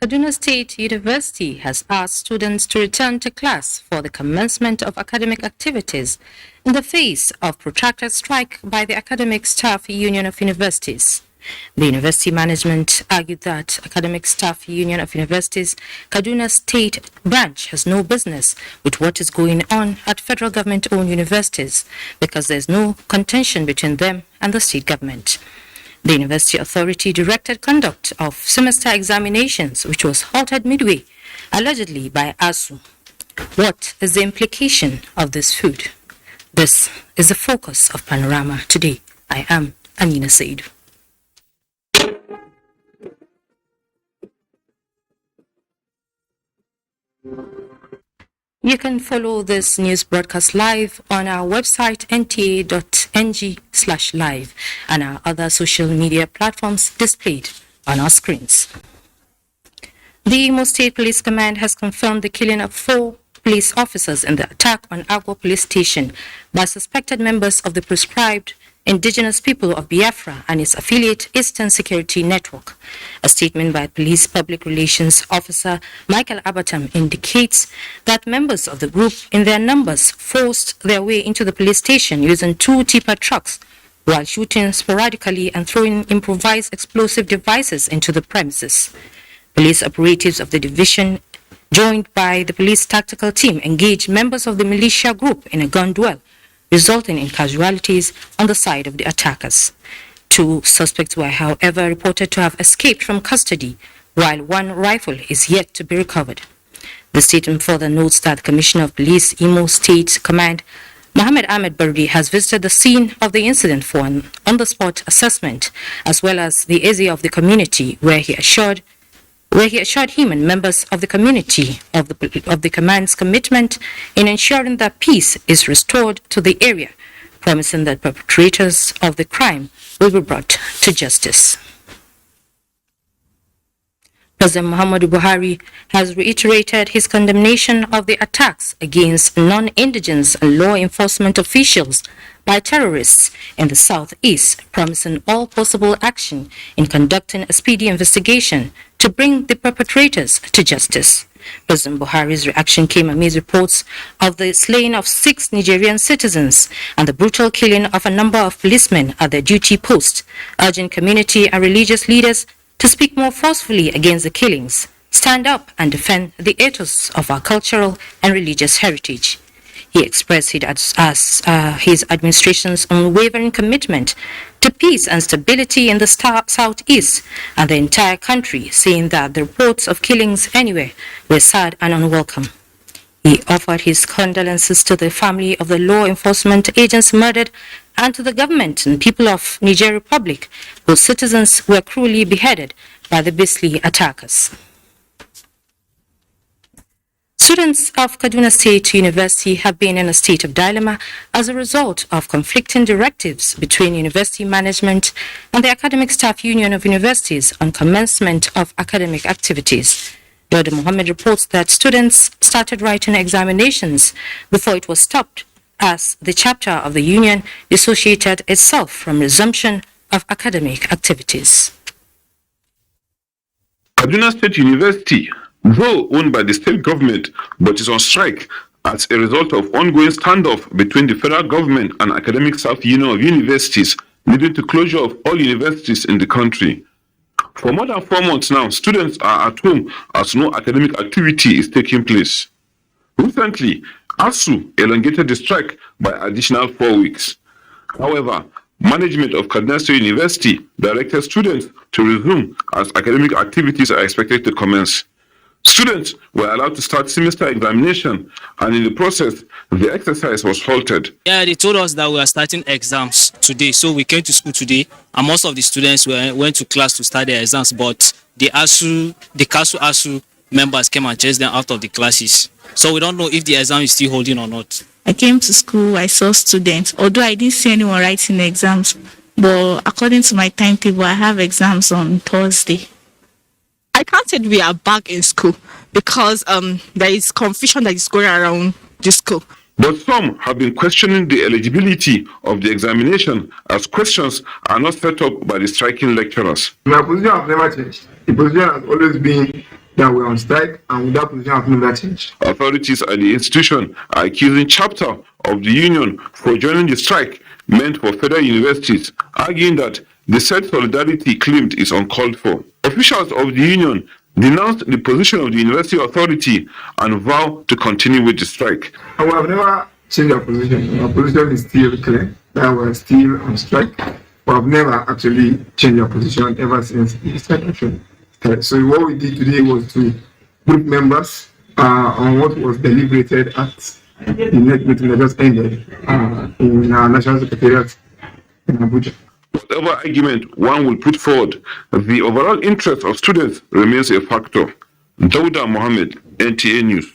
Kaduna State University has asked students to return to class for the commencement of academic activities in the face of protracted strike by the Academic Staff Union of Universities. The university management argued that Academic Staff Union of Universities Kaduna State branch has no business with what is going on at federal government-owned universities because there is no contention between them and the state government. The University Authority directed conduct of semester examinations, which was halted midway, allegedly by ASU. What is the implication of this food? This is the focus of Panorama today. I am Amina Said. You can follow this news broadcast live on our website nta.ng/live and our other social media platforms displayed on our screens. The Imo State Police Command has confirmed the killing of 4 police officers in the attack on Agua Police Station by suspected members of the proscribed indigenous people of Biafra and its affiliate Eastern Security Network. A statement by Police Public Relations Officer Michael Abatam indicates that members of the group in their numbers forced their way into the police station using 2 tipper trucks while shooting sporadically and throwing improvised explosive devices into the premises. Police operatives of the division, joined by the police tactical team, engaged members of the militia group in a gun duel, resulting in casualties on the side of the attackers. 2 suspects were, however, reported to have escaped from custody, while 1 rifle is yet to be recovered. The statement further notes that Commissioner of Police, Imo State Command, Mohammed Ahmed Bardi, has visited the scene of the incident for an on-the-spot assessment, as well as the area of the community, where he assured him and members of the community of the command's commitment in ensuring that peace is restored to the area, promising that perpetrators of the crime will be brought to justice. President Muhammadu Buhari has reiterated his condemnation of the attacks against non-indigenous and law enforcement officials by terrorists in the southeast, promising all possible action in conducting a speedy investigation to bring the perpetrators to justice. President Buhari's reaction came amid reports of the slaying of 6 Nigerian citizens and the brutal killing of a number of policemen at their duty post, urging community and religious leaders to speak more forcefully against the killings, stand up and defend the ethos of our cultural and religious heritage. He expressed it as his administration's unwavering commitment to peace and stability in the southeast and the entire country, saying that the reports of killings anywhere were sad and unwelcome. He offered his condolences to the family of the law enforcement agents murdered and to the government and people of Niger Republic, whose citizens were cruelly beheaded by the beastly attackers. Students of Kaduna State University have been in a state of dilemma as a result of conflicting directives between university management and the Academic Staff Union of Universities on commencement of academic activities. Dr. Mohammed reports that students started writing examinations before it was stopped, as the chapter of the union dissociated itself from resumption of academic activities. Kaduna State University, though owned by the state government, but is on strike as a result of ongoing standoff between the federal government and Academic Staff Union of Universities, leading to closure of all universities in the country. For more than 4 months now, students are at home as no academic activity is taking place. Recently, ASU elongated the strike by additional 4 weeks. However, management of Kaduna State University directed students to resume as academic activities are expected to commence. Students were allowed to start semester examination, and in the process, the exercise was halted. Yeah, they told us that we are starting exams today, so we came to school today, and most of the students went to class to start their exams, but the council ASU members came and chased them out of the classes. So we don't know if the exam is still holding or not. I came to school, I saw students, although I didn't see anyone writing exams, But according to my timetable, I have exams on Thursday. I can't say we are back in school because there is confusion that is going around the school. But some have been questioning the eligibility of the examination as questions are not set up by the striking lecturers. My position has never changed. The position has always been that we're on strike, and that position has never changed. Authorities at the institution are accusing chapter of the union for joining the strike meant for federal universities, arguing that the said solidarity claimed is uncalled for. Officials of the union denounced the position of the university authority and vowed to continue with the strike. And we have never changed our position. Our position is still clear that we're still on strike. We have never actually changed our position ever since the strike action started. So what we did today was to group members on what was deliberated at the next meeting that just ended in our National Secretariat in Abuja. Whatever argument one will put forward, the overall interest of students remains a factor. Dauda Mohammed, NTA News.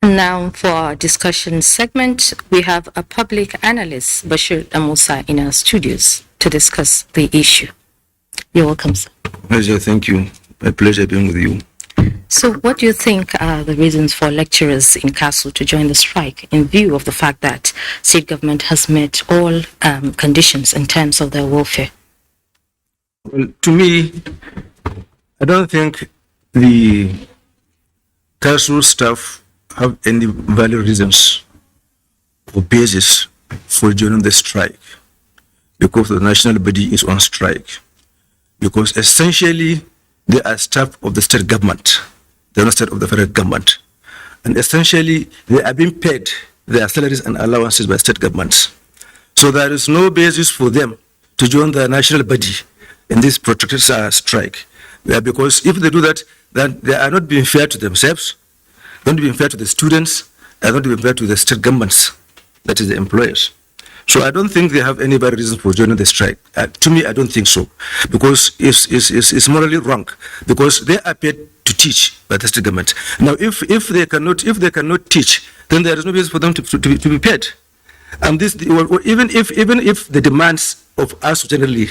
Now for our discussion segment, we have a public analyst, Bashir Amusa, in our studios to discuss the issue. You're welcome, sir. Pleasure, thank you. My pleasure being with you. So what do you think are the reasons for lecturers in Kasu to join the strike in view of the fact that state government has met all conditions in terms of their welfare? Well, to me, I don't think the Kasu staff have any valid reasons or basis for joining the strike, because the national body is on strike. Because essentially, they are staff of the state government. They are not staff of the federal government. And essentially, they are being paid their salaries and allowances by state governments. So there is no basis for them to join the national body in this protracted strike. Because if they do that, then they are not being fair to themselves, not being fair to the students, and not being fair to the state governments, that is the employers. So I don't think they have any valid reason for joining the strike. To me, I don't think so, because it's morally wrong. Because they are paid to teach by the state government. Now, if they cannot teach, then there is no basis for them to be paid. And this, even if the demands of us generally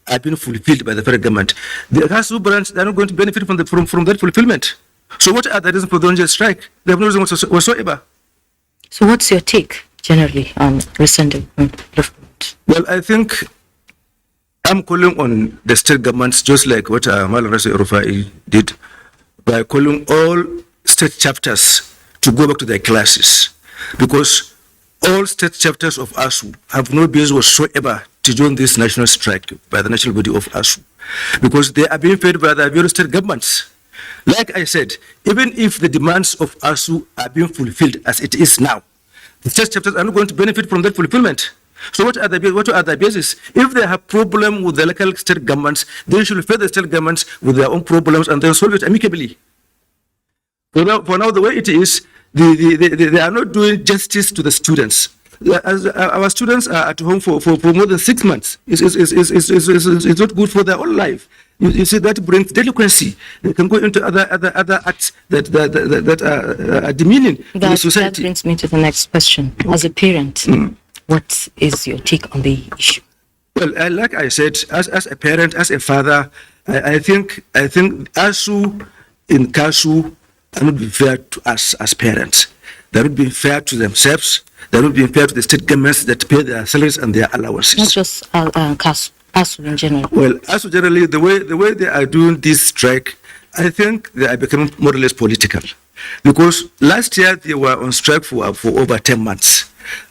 are being fulfilled by the federal government, the Kasu branch, they are not going to benefit from that fulfillment. So what are the reasons for the strike? They have no reason whatsoever. So what's your take generally on recent development? Well, I think I'm calling on the state governments, just like what Malam Rasul Rufai did, by calling all state chapters to go back to their classes, because all state chapters of ASU have no basis whatsoever to join this national strike by the national body of ASU, because they are being paid by the various state governments. Like I said, even if the demands of ASU are being fulfilled as it is now, the state chapters are not going to benefit from that fulfillment. So what are the basis? If they have problem with the local state governments, they should face the state governments with their own problems and then solve it amicably. For now, the way it is, they are not doing justice to the students. As our students are at home for more than 6 months, it's not good for their own life. You see, that brings delinquency. They can go into other acts that are demeaning to the society. That brings me to the next question. As a parent, what is your take on the issue? Well, like I said, as a parent, as a father, I think ASU in KASU are not being fair to us as parents. They're not being fair to themselves. They're not being fair to the state governments that pay their salaries and their allowances. Not just KASU, ASU in general. Well, ASU generally, the way they are doing this strike, I think they are becoming more or less political. Because last year they were on strike for over 10 months.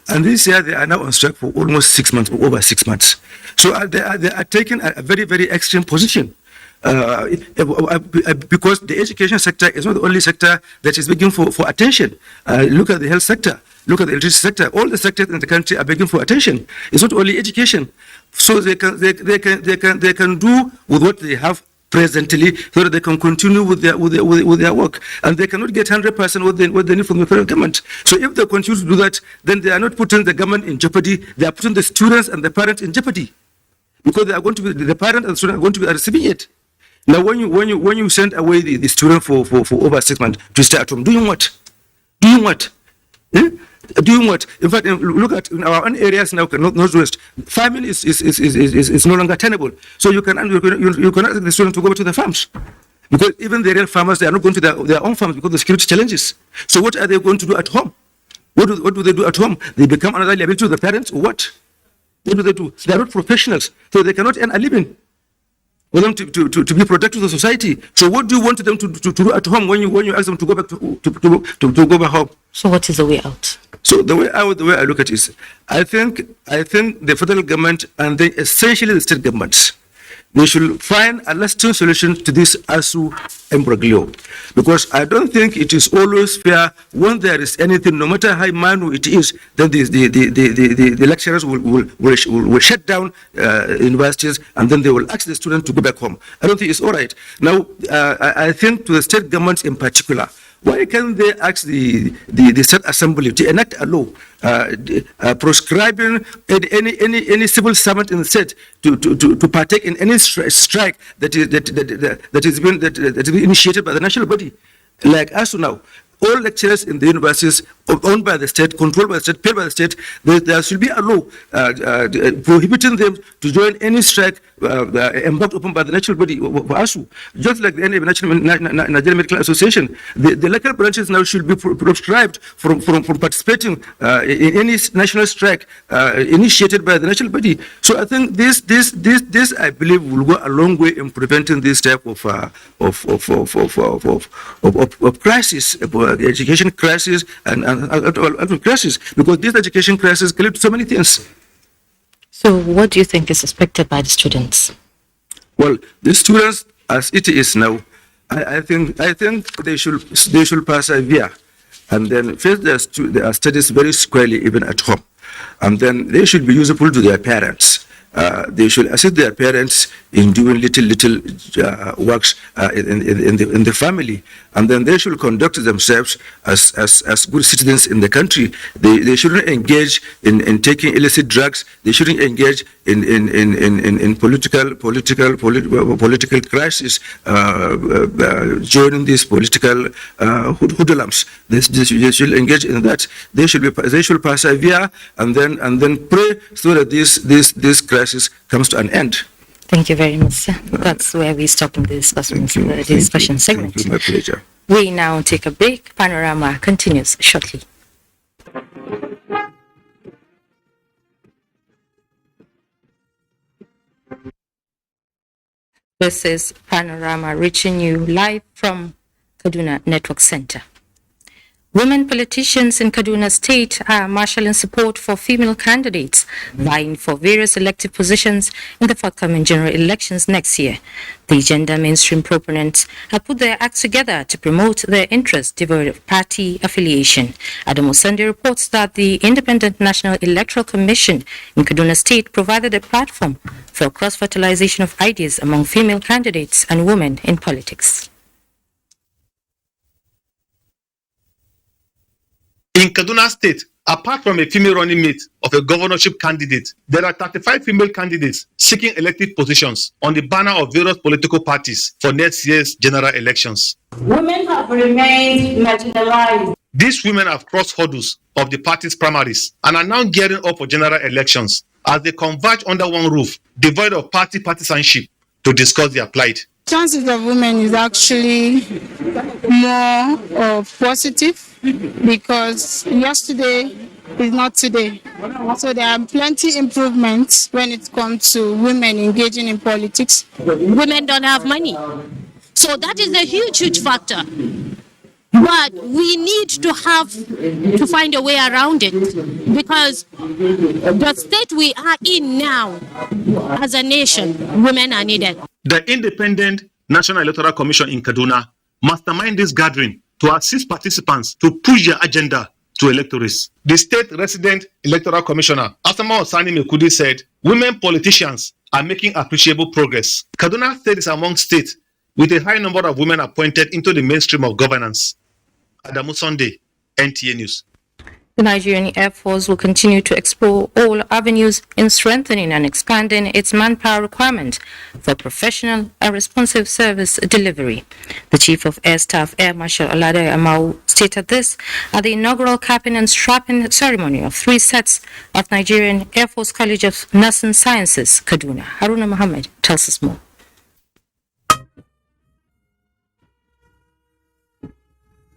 And this year they are now on strike for almost 6 months, or over 6 months. So they are taking a very, very extreme position. Because the education sector is not the only sector that is begging for attention. Look at the health sector, look at the electricity sector. All the sectors in the country are begging for attention. It's not only education. So they can do with what they have presently, so that they can continue with their work, and they cannot get 100% what they need from the federal government. So if they continue to do that, then they are not putting the government in jeopardy. They are putting the students and the parents in jeopardy, because they are going to be, the parents and the students are going to be receiving it. Now, when you send away the student for over 6 months to stay at home, doing what? Eh? Doing what? In fact, look at in our own areas now, northwest, farming is no longer tenable. So you can ask the students to go back to the farms. Because even the real farmers, they are not going to their own farms because of the security challenges. So what are they going to do at home? What do they do at home? They become another liability to the parents or what? What do they do? They are not professionals, so they cannot earn a living for them to be productive to the society. So what do you want them to do at home when you ask them to go back to go back home? So what is the way out? So the way I look at it is, I think the federal government and then essentially the state governments, they should find a lasting solution to this ASU imbroglio, because I don't think it is always fair when there is anything, no matter how minor it is, then the lecturers will shut down universities and then they will ask the students to go back home. I don't think it's all right. Now, I think to the state governments in particular, why can't they ask the state assembly to enact a law proscribing any civil servant in the state to partake in any strike that is being initiated by the national body, like us now? All lecturers in the universities owned by the state, controlled by the state, paid by the state, there should be a law prohibiting them to join any strike embarked upon by the national body for ASU. Just like the Nigerian Medical Association, the local branches now should be proscribed from participating in any national strike initiated by the national body. So I think this I believe will go a long way in preventing this type of crisis, education crisis and crisis, because this education crisis can lead to so many things. So what do you think is expected by the students? Well, the students, as it is now, I think they should persevere and then face their studies very squarely, even at home, and then they should be useful to their parents. They should assist their parents in doing little works in the family, and then they should conduct themselves as good citizens in the country. They shouldn't engage in taking illicit drugs. They shouldn't engage in political crisis, joining these political hoodlums. They should engage in that. They should persevere and then pray so that this crisis comes to an end. Thank you very much, sir. That's where we stop in the discussion segment. Thank you, my pleasure. We now take a break. Panorama continues shortly. This is Panorama reaching you live from Kaduna Network Center. Women politicians in Kaduna State are marshalling support for female candidates vying for various elective positions in the forthcoming general elections next year. The gender mainstream proponents have put their acts together to promote their interests devoid of party affiliation. Adamu Sunday reports that the Independent National Electoral Commission in Kaduna State provided a platform for cross-fertilization of ideas among female candidates and women in politics. In Kaduna State, apart from a female running mate of a governorship candidate, there are 35 female candidates seeking elected positions on the banner of various political parties for next year's general elections. Women have remained marginalized. These women have crossed hurdles of the party's primaries and are now gearing up for general elections as they converge under one roof, devoid of party partisanship, to discuss their plight. Chances of women is actually more positive because yesterday is not today. So there are plenty improvements when it comes to women engaging in politics. Women don't have money. So that is a huge factor. But we need to find a way around it because the state we are in now, as a nation, women are needed. The Independent National Electoral Commission in Kaduna mastermind this gathering to assist participants to push their agenda to electorates. The state resident electoral commissioner, Asama Osani Mekudi, said women politicians are making appreciable progress. Kaduna State is among states with a high number of women appointed into the mainstream of governance. Adamu Sunday, NTA News. The Nigerian Air Force will continue to explore all avenues in strengthening and expanding its manpower requirement for professional and responsive service delivery. The Chief of Air Staff, Air Marshal Olade Amau, stated this at the inaugural capping and strapping ceremony of 3 sets of Nigerian Air Force College of Nursing Sciences, Kaduna. Haruna Mohammed tells us more.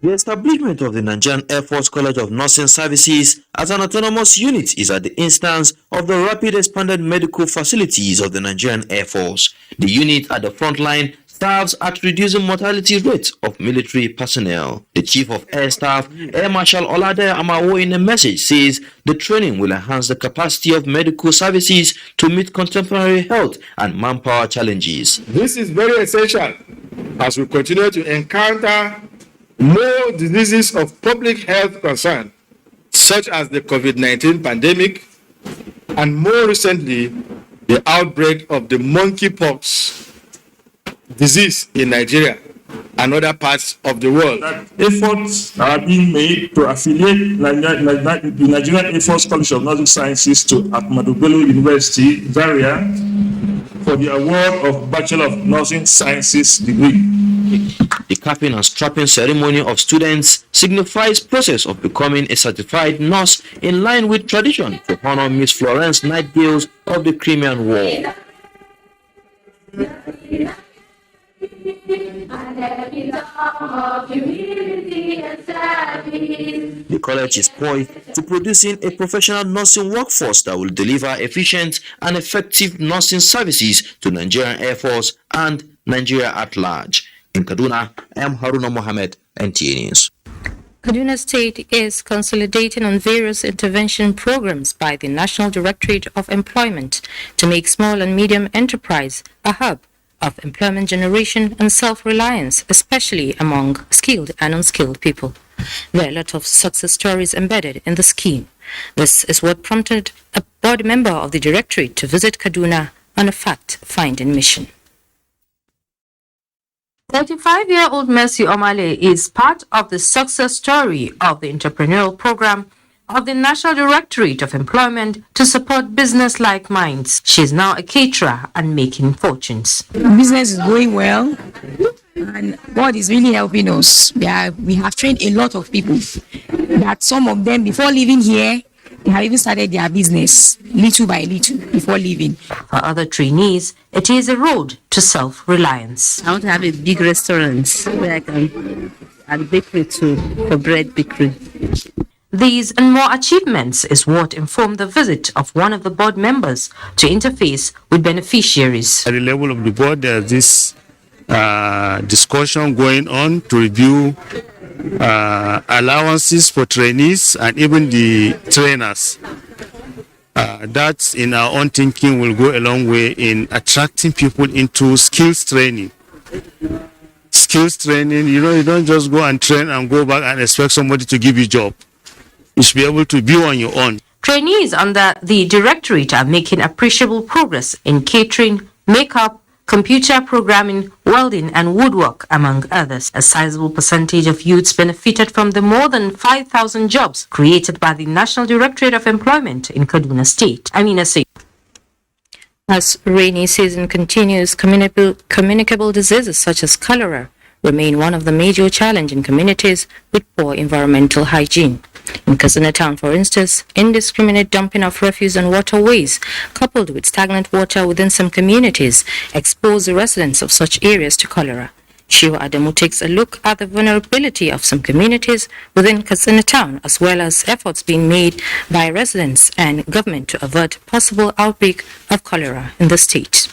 The establishment of the Nigerian Air Force College of Nursing Services as an autonomous unit is at the instance of the rapid expanded medical facilities of the Nigerian Air Force. The unit at the front line serves at reducing mortality rates of military personnel. The Chief of Air Staff, Air Marshal Olade Amawo, in a message says the training will enhance the capacity of medical services to meet contemporary health and manpower challenges. This is very essential as we continue to encounter more diseases of public health concern, such as the COVID-19 pandemic, and more recently, the outbreak of the monkeypox disease in Nigeria and other parts of the world. Efforts are being made to affiliate the Nigerian Air Force College of Nursing Sciences to Ahmadu Bello University, Zaria, for the award of Bachelor of Nursing Sciences degree. The capping and strapping ceremony of students signifies process of becoming a certified nurse in line with tradition to honor Miss Florence Nightingale of the Crimean War. The college is poised to producing a professional nursing workforce that will deliver efficient and effective nursing services to Nigerian Air Force and Nigeria at large. In Kaduna, I am Haruna Mohammed, NTA News. Kaduna State is consolidating on various intervention programs by the National Directorate of Employment to make small and medium enterprise a hub of employment generation and self-reliance, especially among skilled and unskilled people. There are a lot of success stories embedded in the scheme. This is what prompted a board member of the Directorate to visit Kaduna on a fact-finding mission. 35-year-old Mercy Omale is part of the success story of the entrepreneurial program of the National Directorate of Employment to support business-like minds. She is now a caterer and making fortunes. Business is going well, and God is really helping us. We have trained a lot of people that some of them, before leaving here, they have even started their business little by little before leaving. For other trainees, it is a road to self-reliance. I want to have a big restaurant where I can, and bakery too, for bread bakery. These and more achievements is what informed the visit of one of the board members to interface with beneficiaries. At the level of the board, there's this discussion going on to review allowances for trainees and even the trainers. That, in our own thinking, will go a long way in attracting people into skills training. Skills training, you don't just go and train and go back and expect somebody to give you a job. You should be able to be on your own. Trainees under the Directorate are making appreciable progress in catering, makeup, computer programming, welding and woodwork, among others. A sizable percentage of youths benefited from the more than 5,000 jobs created by the National Directorate of Employment in Kaduna State. As rainy season continues, communicable diseases such as cholera remain one of the major challenges in communities with poor environmental hygiene. In Katsina Town, for instance, indiscriminate dumping of refuse on waterways, coupled with stagnant water within some communities, expose the residents of such areas to cholera. Shiva Adamu takes a look at the vulnerability of some communities within Katsina Town, as well as efforts being made by residents and government to avert possible outbreak of cholera in the state.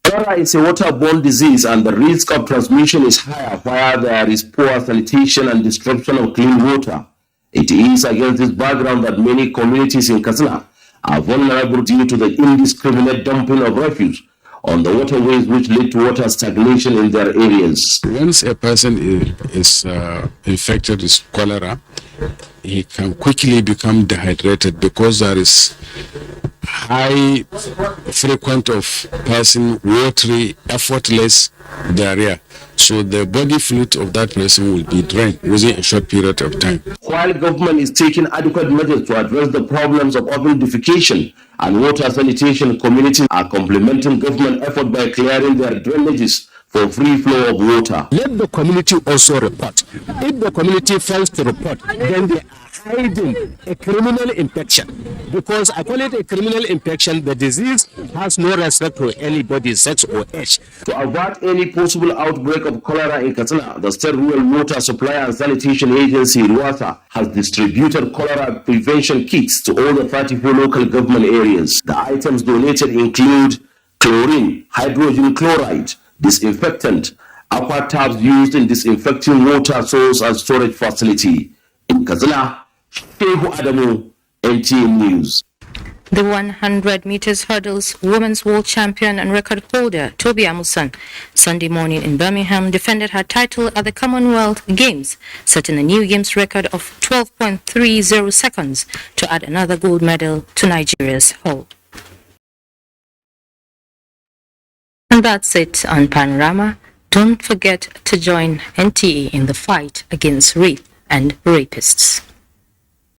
Cholera is a waterborne disease, and the risk of transmission is higher where there is poor sanitation and destruction of clean water. It is against this background that many communities in Katsina are vulnerable due to the indiscriminate dumping of refuse on the waterways, which lead to water stagnation in their areas. Once a person is infected with cholera, he can quickly become dehydrated because there is high frequent of person watery, effortless diarrhea. So the body fluid of that person will be drained within a short period of time. While government is taking adequate measures to address the problems of open defecation and water sanitation, communities are complementing government effort by clearing their drainages for free flow of water. Let the community also report. If the community fails to report, then they are hiding a criminal infection. Because I call it a criminal infection, the disease has no respect to anybody's sex or age. To avert any possible outbreak of cholera in Katsina, the State Rural Water Supply and Sanitation Agency, RUWASA, has distributed cholera prevention kits to all the 34 local government areas. The items donated include chlorine, hydrogen chloride, disinfectant, aqua tabs used in disinfecting water source and storage facility. In Katsina, Shehu Adamu, NTA News. The 100 meters hurdles women's world champion and record holder Toby Amusan Sunday morning in Birmingham defended her title at the Commonwealth Games, setting a new games record of 12.30 seconds to add another gold medal to Nigeria's haul. And that's it on Panorama. Don't forget to join NTA in the fight against rape and rapists.